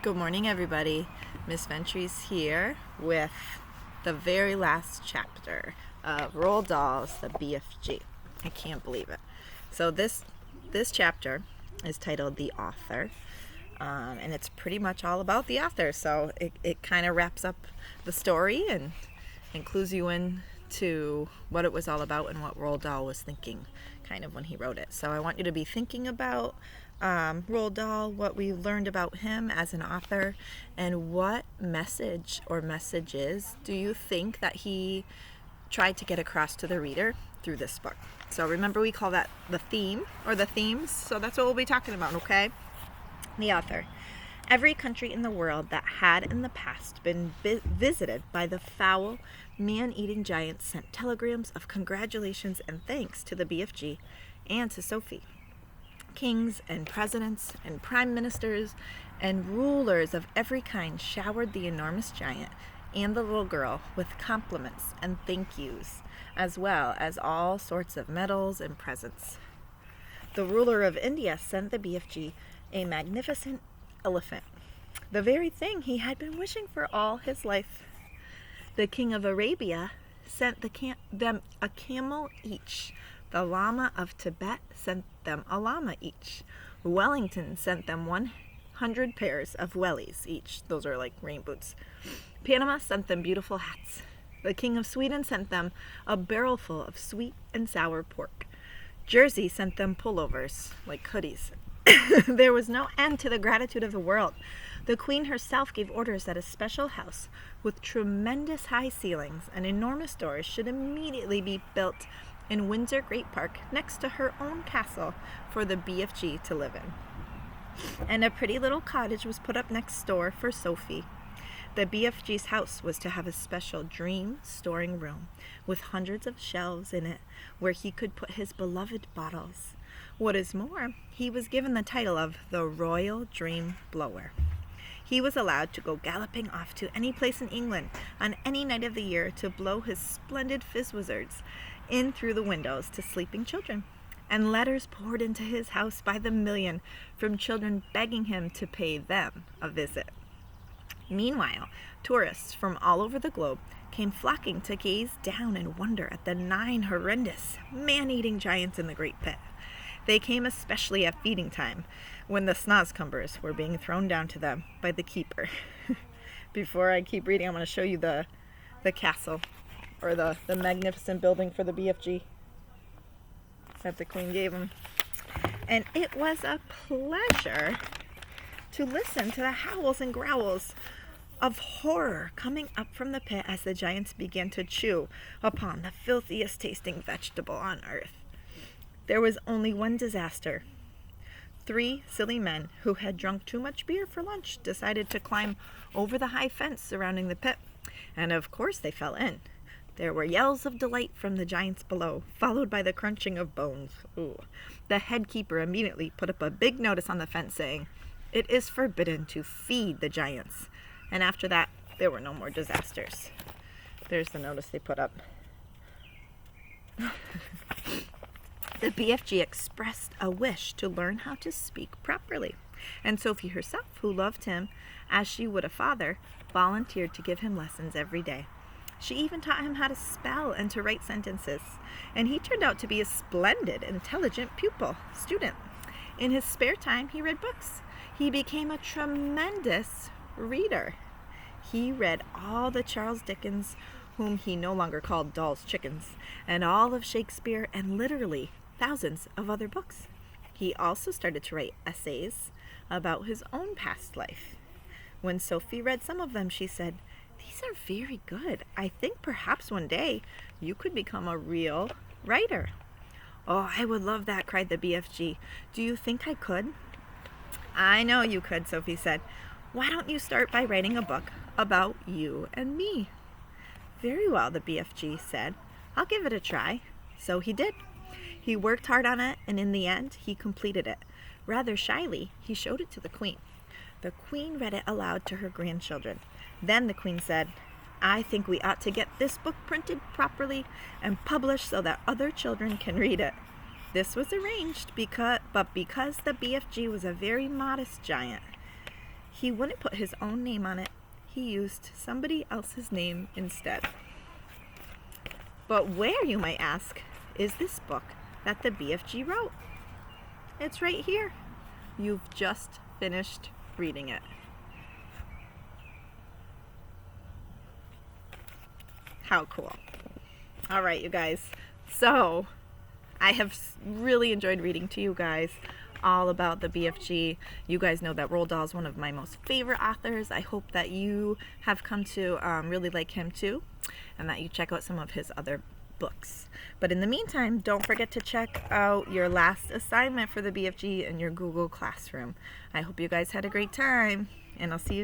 Good morning, everybody. Miss Ventry's here with the very last chapter of Roald Dahl's The BFG. I can't believe it. So this chapter is titled The Author, and it's pretty much all about the author. So it kind of wraps up the story and clues you in to what it was all about and what Roald Dahl was thinking kind of when he wrote it. So I want you to be thinking about Roald Dahl, what we learned about him as an author, and what message or messages do you think that he tried to get across to the reader through this book. So remember, we call that the theme or the themes, so that's what we'll be talking about, okay? The author. Every country in the world that had in the past been visited by the foul, man-eating giants sent telegrams of congratulations and thanks to the BFG and to Sophie. Kings and presidents and prime ministers and rulers of every kind showered the enormous giant and the little girl with compliments and thank yous, as well as all sorts of medals and presents. The ruler of India sent the BFG a magnificent elephant, the very thing he had been wishing for all his life. The king of Arabia sent them a camel each. The Lama of Tibet sent them a llama each. Wellington sent them 100 pairs of wellies each. Those are like rain boots. Panama sent them beautiful hats. The King of Sweden sent them a barrelful of sweet and sour pork. Jersey sent them pullovers, like hoodies. There was no end to the gratitude of the world. The Queen herself gave orders that a special house with tremendous high ceilings and enormous doors should immediately be built in Windsor Great Park next to her own castle for the BFG to live in. And a pretty little cottage was put up next door for Sophie. The BFG's house was to have a special dream storing room with hundreds of shelves in it where he could put his beloved bottles. What is more, he was given the title of the Royal Dream Blower. He was allowed to go galloping off to any place in England on any night of the year to blow his splendid fizz wizards in through the windows to sleeping children. And letters poured into his house by the million from children begging him to pay them a visit. Meanwhile, tourists from all over the globe came flocking to gaze down and wonder at the 9 horrendous, man-eating giants in the Great Pit. They came especially at feeding time, when the snozcumbers were being thrown down to them by the keeper. Before I keep reading, I'm going to show you the castle, or the magnificent building for the BFG that the Queen gave him. And it was a pleasure to listen to the howls and growls of horror coming up from the pit as the giants began to chew upon the filthiest tasting vegetable on earth. There was only one disaster. 3 silly men who had drunk too much beer for lunch decided to climb over the high fence surrounding the pit, and of course they fell in. There were yells of delight from the giants below, followed by the crunching of bones. Ooh. The head keeper immediately put up a big notice on the fence saying, "It is forbidden to feed the giants." And after that, there were no more disasters. There's the notice they put up. The BFG expressed a wish to learn how to speak properly, and Sophie herself, who loved him as she would a father, volunteered to give him lessons every day. She even taught him how to spell and to write sentences, and he turned out to be a splendid, intelligent student. In his spare time, he read books. He became a tremendous reader. He read all the Charles Dickens, whom he no longer called Dahl's chickens, and all of Shakespeare, and literally thousands of other books. He also started to write essays about his own past life. When Sophie read some of them, she said, "These are very good. I think perhaps one day you could become a real writer." "Oh, I would love that," cried the BFG. "Do you think I could?" "I know you could," Sophie said. "Why don't you start by writing a book about you and me?" "Very well," the BFG said. "I'll give it a try." So he did. He worked hard on it, and in the end, he completed it. Rather shyly, he showed it to the Queen. The Queen read it aloud to her grandchildren. Then the Queen said, "I think we ought to get this book printed properly and published so that other children can read it." This was arranged because the BFG was a very modest giant, he wouldn't put his own name on it. He used somebody else's name instead. But where, you might ask, is this book that the BFG wrote? It's right here. You've just finished reading it. How cool. All right, you guys. So I have really enjoyed reading to you guys all about the BFG. You guys know that Roald Dahl is one of my most favorite authors. I hope that you have come to really like him too, and that you check out some of his other books. But in the meantime, don't forget to check out your last assignment for the BFG in your Google Classroom. I hope you guys had a great time, and I'll see you